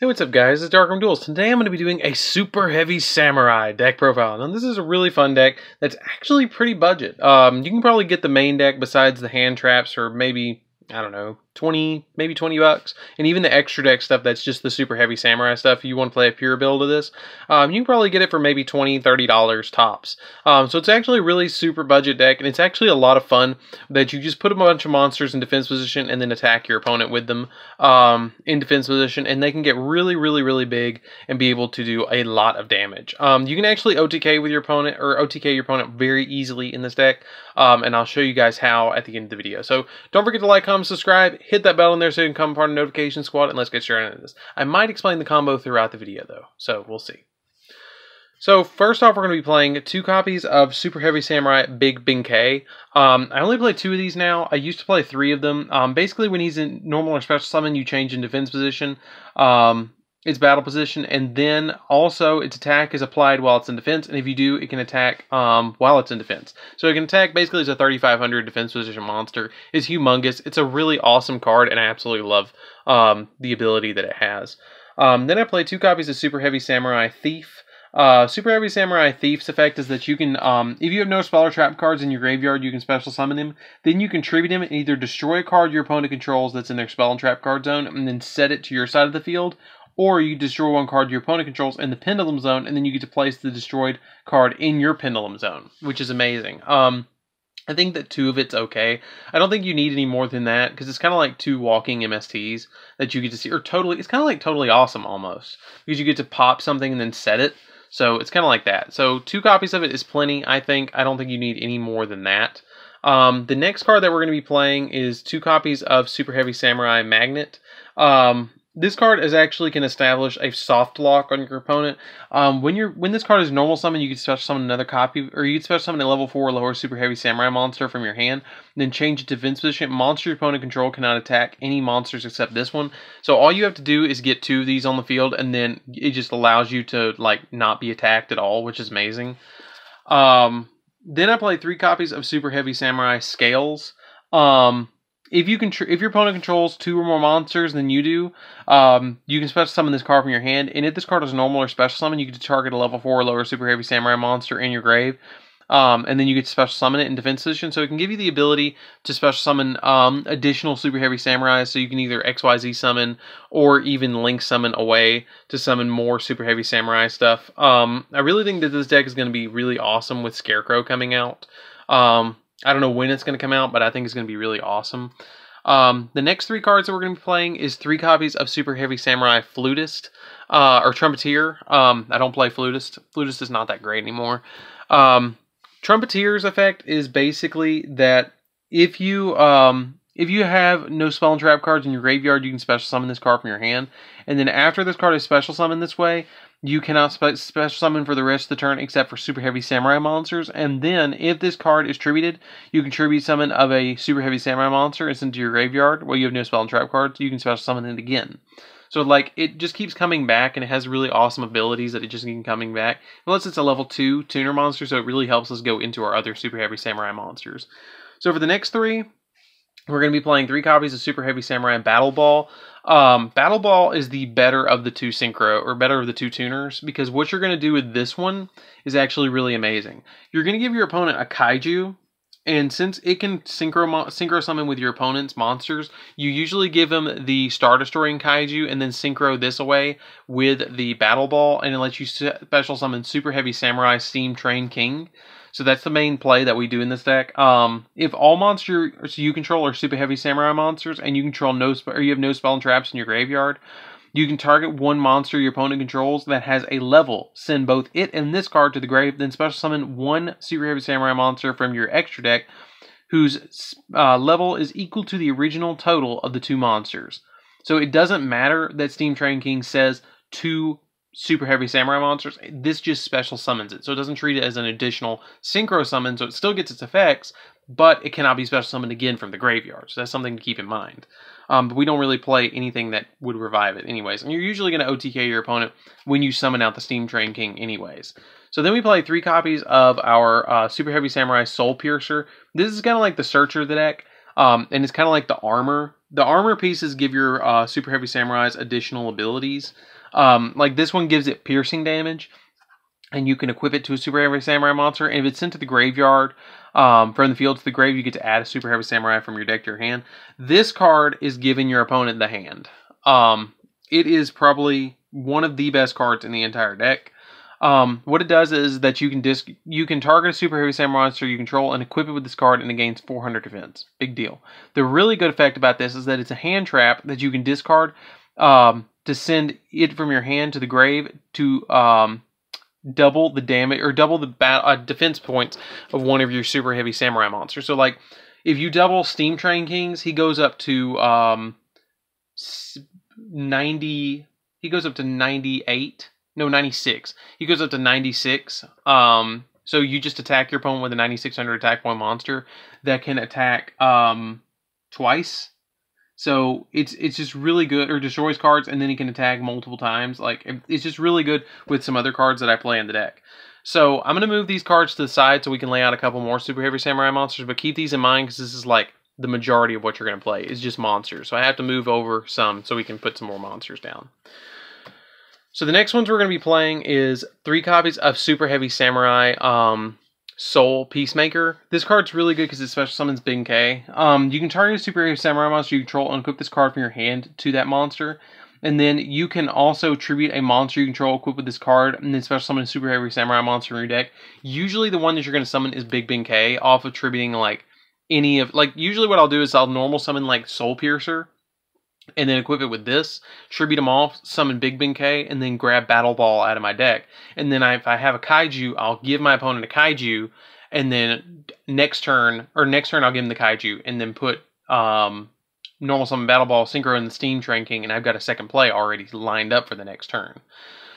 Hey, what's up guys, it's DarkArmedDuelist. Today I'm going to be doing a super heavy samurai deck profile. Now this is a really fun deck that's actually pretty budget. You can probably get the main deck besides the hand traps for maybe, I don't know, 20 bucks. And even the extra deck stuff that's just the super heavy samurai stuff, if you want to play a pure build of this, you can probably get it for maybe $20, $30 tops. So it's actually a really super budget deck, and it's actually a lot of fun that you just put a bunch of monsters in defense position and then attack your opponent with them in defense position, and they can get really big and be able to do a lot of damage. You can actually OTK with your opponent, or OTK your opponent very easily in this deck, and I'll show you guys how at the end of the video. So don't forget to like, comment, subscribe, hit that bell in there so you can become part of the notification squad, and let's get straight into this. I might explain the combo throughout the video though, so we'll see. So first off, we're going to be playing 2 copies of Super Heavy Samurai Big Benkei. I only play 2 of these now. I used to play 3 of them. Basically, when he's in normal or special summon, you change in defense position, its battle position, and then also its attack is applied while it's in defense, and if you do, it can attack while it's in defense. So it can attack basically as a 3,500 defense position monster. It's humongous. It's a really awesome card, and I absolutely love the ability that it has. Then I play 2 copies of Super Heavy Samurai Thief. Super Heavy Samurai Thief's effect is that you can, if you have no spell or trap cards in your graveyard, you can special summon him. Then you can tribute him and either destroy a card your opponent controls that's in their spell and trap card zone and then set it to your side of the field. Or you destroy one card your opponent controls in the pendulum zone, and then you get to place the destroyed card in your pendulum zone, which is amazing. I think that 2 of it's okay. I don't think you need any more than that, because it's kind of like 2 walking MSTs that you get to see. Or totally, it's kind of like Totally Awesome almost, because you get to pop something and then set it. So it's kind of like that. So 2 copies of it is plenty, I think. I don't think you need any more than that. The next card that we're going to be playing is 2 copies of Super Heavy Samurai Magnet. This card can establish a soft lock on your opponent. When this card is normal summon, you can special summon another copy, or you can special summon a level 4 or lower Super Heavy Samurai monster from your hand, then change it to defense position. Monster your opponent control cannot attack any monsters except this one. So all you have to do is get 2 of these on the field, and then it just allows you to not be attacked at all, which is amazing. Then I play 3 copies of Super Heavy Samurai Scales. If your opponent controls 2 or more monsters than you do, you can special summon this card from your hand. And if this card is normal or special summon, you get to target a level 4 or lower Super Heavy Samurai monster in your grave. And then you get to special summon it in defense position. So it can give you the ability to special summon additional Super Heavy Samurai. So you can either XYZ summon or even link summon away to summon more Super Heavy Samurai stuff. I really think that this deck is going to be really awesome with Scarecrow coming out. I don't know when it's going to come out, but I think it's going to be really awesome. The next 3 cards that we're going to be playing is 3 copies of Super Heavy Samurai Flutist, or Trumpeteer. I don't play Flutist. Flutist is not that great anymore. Trumpeteer's effect is basically that if you have no spell and trap cards in your graveyard, you can special summon this card from your hand. And then after this card is special summoned this way, you cannot special summon for the rest of the turn except for Super Heavy Samurai monsters. And then, if this card is tributed, you can tribute summon of a Super Heavy Samurai monster and send to your graveyard. Well, you have no spell and trap cards, you can special summon it again. So, it just keeps coming back, and it has really awesome abilities that it just keeps coming back. Unless it's a level 2 tuner monster, so it really helps us go into our other Super Heavy Samurai monsters. So, for the next 3... we're going to be playing 3 copies of Super Heavy Samurai Battle Ball. Battle Ball is the better of the 2 synchro, or better of the 2 tuners, because what you're going to do with this one is actually amazing. You're going to give your opponent a Kaiju, and since it can synchro summon with your opponent's monsters, you usually give them the Star Destroying Kaiju, and then synchro this away with the Battle Ball, and it lets you special summon Super Heavy Samurai Steam Train King. So that's the main play that we do in this deck. If all monsters you control are Super Heavy Samurai monsters, and you control you have no spell and traps in your graveyard, you can target one monster your opponent controls that has a level. Send both it and this card to the grave, then special summon 1 Super Heavy Samurai monster from your extra deck, whose level is equal to the original total of the 2 monsters. So it doesn't matter that Steam Train King says 2 Super Heavy Samurai monsters. This just special summons it, so it doesn't treat it as an additional synchro summon, so it still gets its effects, but it cannot be special summoned again from the graveyard, so that's something to keep in mind. But we don't really play anything that would revive it anyways, and you're usually going to OTK your opponent when you summon out the Steam Train King anyways. So then we play 3 copies of our Super Heavy Samurai Soul Piercer. This is kind of like the Searcher of the deck, and it's kind of like the armor the armor pieces give your Super Heavy Samurais additional abilities. Like this one gives it piercing damage, and you can equip it to a Super Heavy Samurai monster. And if it's sent to the graveyard, from the field to the grave, you get to add a Super Heavy Samurai from your deck to your hand. This card is giving your opponent the hand. It is probably one of the best cards in the entire deck. What it does is that you can target a Super Heavy Samurai monster you control and equip it with this card, and it gains 400 defense. Big deal. The really good effect about this is that it's a hand trap that you can discard to send it from your hand to the grave to double the damage or double the defense points of one of your Super Heavy Samurai monsters. So like if you double Steam Train Kings, he goes up to 90. He goes up to 98. No, 96. He goes up to 96. So you just attack your opponent with a 9600 attack point monster that can attack twice. So it's just really good, or destroys cards, and then he can attack multiple times. Like it's just really good with some other cards that I play in the deck. So I'm gonna move these cards to the side so we can lay out a couple more Super Heavy Samurai monsters. But keep these in mind because this is like the majority of what you're gonna play is just monsters. So I have to move over some so we can put some more monsters down. So the next ones we're gonna be playing is 3 copies of Super Heavy Samurai Soul Peacemaker. This card's really good because it special summons Big K. You can target a Super Heavy Samurai monster you control and equip this card from your hand to that monster. And then you can also tribute a monster you control equipped with this card and then special summon a Super Heavy Samurai monster in your deck. Usually the one that you're going to summon is Big K off of tributing like any of... Like usually what I'll do is I'll normal summon like Soul Piercer and then equip it with this, tribute them off, summon Big K, and then grab Battle Ball out of my deck. And then if I have a Kaiju, I'll give my opponent a Kaiju, and then next turn I'll give him the Kaiju, and then put normal summon Battle Ball, Synchro, and the Steam Train King, and I've got a second play already lined up for the next turn.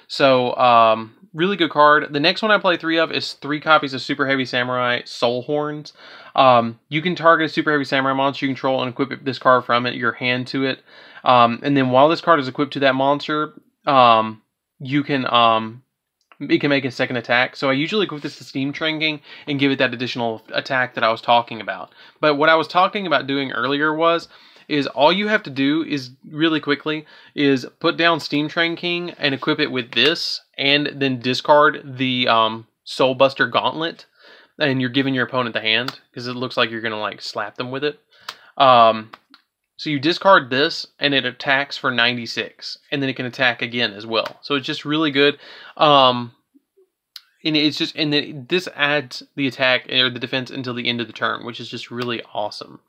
So, really good card. The next one I play 3 of is 3 copies of Super Heavy Samurai Soul Horns. You can target a Super Heavy Samurai monster you control and equip this card from your hand to it. And then while this card is equipped to that monster, it can make a second attack. So I usually equip this to Steam Train King and give it that additional attack that I was talking about. But what I was talking about doing earlier is all you have to do is really quickly is put down Steam Train King and equip it with this, and then discard the Soul Buster Gauntlet, and you're giving your opponent the hand because it looks like you're gonna like slap them with it. So you discard this and it attacks for 96, and then it can attack again as well. So it's just really good. And then this adds the attack or the defense until the end of the turn, which is just really awesome.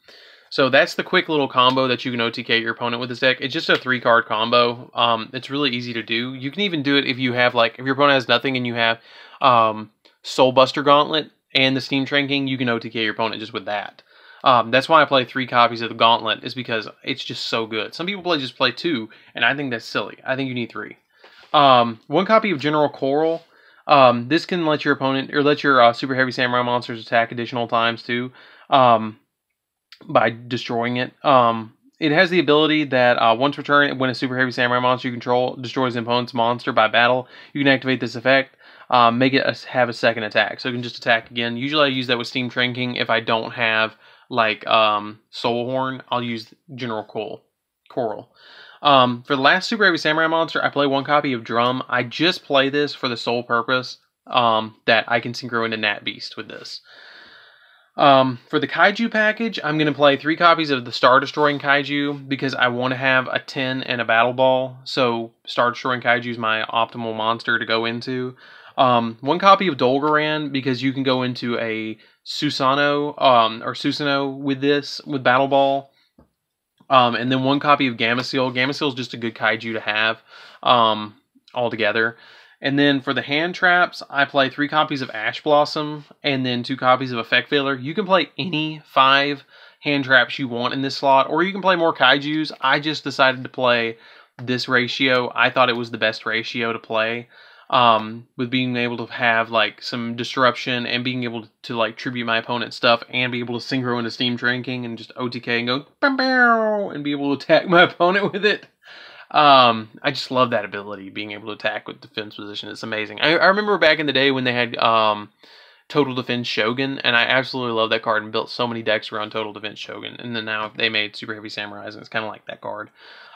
So that's the quick little combo that you can OTK your opponent with this deck. It's just a 3-card combo. It's really easy to do. You can even do it if you have if your opponent has nothing and you have Soul Buster Gauntlet and the Steam Train King, you can OTK your opponent just with that. That's why I play 3 copies of the Gauntlet, is because it's just so good. Some people just play 2, and I think that's silly. I think you need 3. 1 copy of General Coral. This can let your opponent, or let your Super Heavy Samurai monsters attack additional times too, by destroying it. It has the ability that once returned, when a Super Heavy Samurai monster you control destroys an opponent's monster by battle, you can activate this effect, make it have a second attack. So it can just attack again. Usually I use that with Steam Train King. If I don't have like Soul Horn, I'll use General Coral. For the last Super Heavy Samurai monster, I play 1 copy of Drum. I just play this for the sole purpose that I can synchro into Nat Beast with this. For the Kaiju package, I'm going to play 3 copies of the Star Destroying Kaiju because I want to have a 10 and a Battle Ball. So Star Destroying Kaiju is my optimal monster to go into. 1 copy of Dolgaran because you can go into a Susano or Susano with this, with Battle Ball. And then 1 copy of Gameciel. Gameciel is just a good Kaiju to have altogether. And then for the hand traps, I play 3 copies of Ash Blossom and then 2 copies of Effect Veiler. You can play any 5 hand traps you want in this slot, or you can play more Kaijus. I just decided to play this ratio. I thought it was the best ratio to play, with being able to have like some disruption and being able to like tribute my opponent's stuff and be able to synchro into Steam Train King and just OTK and go bam, bam, and be able to attack my opponent with it. I just love that ability, being able to attack with defense position. It's amazing. I remember back in the day when they had Total Defense Shogun, and I absolutely love that card and built so many decks around Total Defense Shogun. And then now they made Super Heavy Samurais, and it's kind of like that card.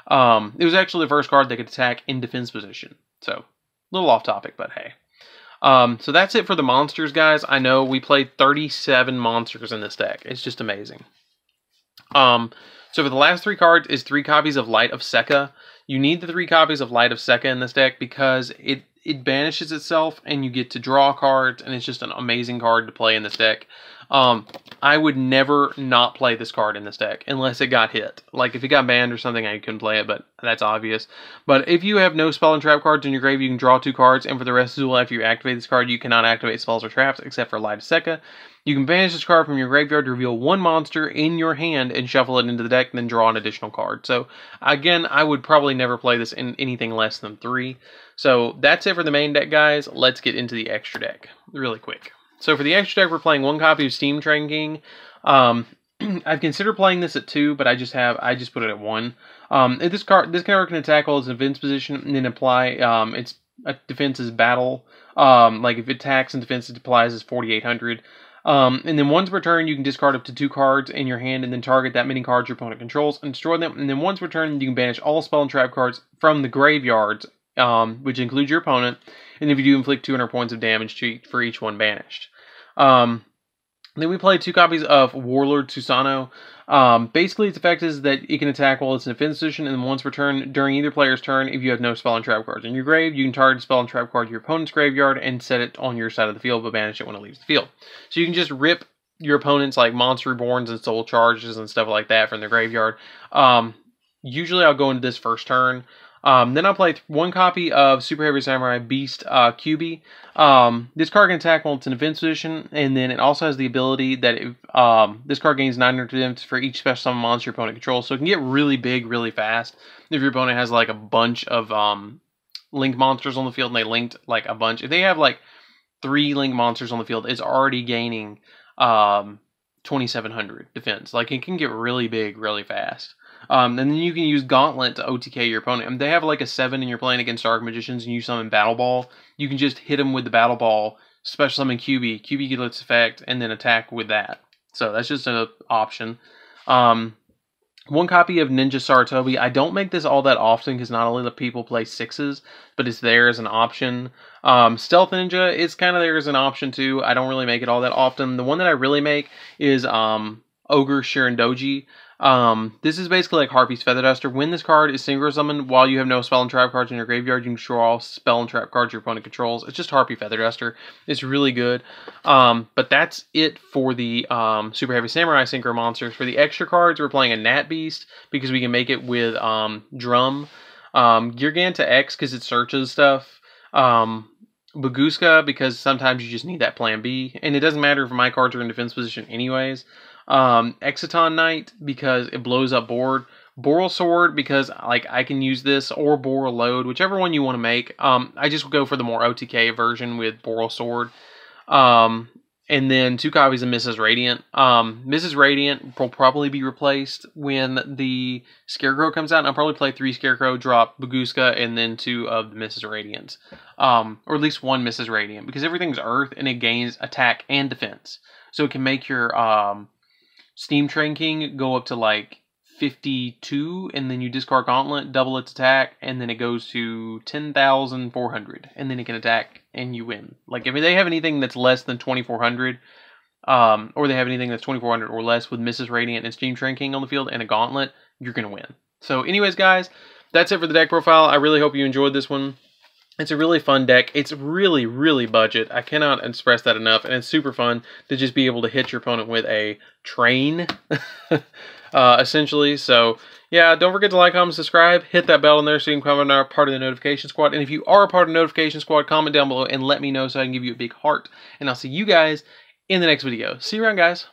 It was actually the first card that could attack in defense position. So, a little off topic, but hey. So that's it for the monsters, guys. I know we played 37 monsters in this deck. It's just amazing. So for the last 3 cards is 3 copies of Light of Sekka. You need the 3 copies of Light of Sekka in this deck because it banishes itself and you get to draw cards, and it's just an amazing card to play in this deck. I would never not play this card in this deck unless it got hit. Like, if it got banned or something, I couldn't play it, but that's obvious. But if you have no spell and trap cards in your grave, you can draw 2 cards, and for the rest of the duel, after you activate this card, you cannot activate spells or traps except for Light of Sekka. You can banish this card from your graveyard to reveal 1 monster in your hand and shuffle it into the deck, and then draw an additional card. So, again, I would probably never play this in anything less than 3. So, that's it for the main deck, guys. Let's get into the extra deck really quick. So for the extra deck, we're playing 1 copy of Steam Train King. I've considered playing this at 2, but I just put it at 1. This card can attack while it's in defense position, and then apply its defense is battle. Like if it attacks and defense, it applies as 4,800. And then once per turn, you can discard up to 2 cards in your hand, and then target that many cards your opponent controls and destroy them. And then once per turn, you can banish all spell and trap cards from the graveyards, which includes your opponent. And if you do, inflict 200 points of damage for each one banished. Then we play 2 copies of Warlord Cesano. Basically, its effect is that it can attack while it's in defense position, and then once per turn, during either player's turn, if you have no spell and trap cards in your grave, you can target a spell and trap card to your opponent's graveyard and set it on your side of the field, but banish it when it leaves the field. So you can just rip your opponent's like Monster Reborns and Soul Charges and stuff like that from their graveyard. Usually I'll go into this first turn. Then I'll play 1 copy of Super Heavy Samurai Beast QB. This card can attack while it's in defense position, and then it also has the ability that if, this card gains 900 defense for each special summon monster your opponent controls, so it can get really big really fast if your opponent has like a bunch of linked monsters on the field and they linked like a bunch. If they have like 3 linked monsters on the field, it's already gaining 2,700 defense. Like, it can get really big really fast. And then you can use Gauntlet to OTK your opponent. And they have like a 7 and you're playing against Dark Magicians and you summon Battle Ball. You can just hit them with the Battle Ball, special summon QB. QB gets its effect, and then attack with that. So that's just an option. 1 copy of Ninja Saratobi. I don't make this all that often because not only do people play 6s, but it's there as an option. Stealth Ninja is kind of there as an option too. I don't really make it all that often. The one that I really make is Ogre Shirandoji. This is basically like Harpy's Feather Duster. When this card is synchro summoned while you have no spell and trap cards in your graveyard, you can draw all spell and trap cards your opponent controls. It's just Harpy Feather Duster. It's really good. But that's it for the Super Heavy Samurai synchro monsters. For the extra cards, we're playing a Nat Beast because we can make it with Drum. Girganta X because it searches stuff. Baguska because sometimes you just need that plan B. And it doesn't matter if my cards are in defense position anyways. Exciton Knight because it blows up board. Boral Sword because like I can use this, or Boral Load, whichever one you want to make. I just go for the more OTK version with Boral Sword. And then 2 copies of Mrs. Radiant. Mrs. Radiant will probably be replaced when the Scarecrow comes out. And I'll probably play 3 Scarecrow, drop Baguska, and then 2 of the Mrs. Radiant. Or at least 1 Mrs. Radiant. Because everything's Earth, and it gains attack and defense. So it can make your Steam Train King go up to like 52, and then you discard Gauntlet, double its attack, and then it goes to 10,400, and then it can attack, and you win. Like, if they have anything that's less than 2,400, or they have anything that's 2,400 or less with Mrs. Radiant and Steam Train King on the field and a Gauntlet, you're going to win. So anyways, guys, that's it for the deck profile. I really hope you enjoyed this one. It's a really fun deck. It's really, really budget. I cannot express that enough. And it's super fun to just be able to hit your opponent with a train, essentially. So, yeah, don't forget to like, comment, subscribe. Hit that bell in there so you can become a part of the notification squad. And if you are a part of the notification squad, comment down below and let me know so I can give you a big heart. And I'll see you guys in the next video. See you around, guys.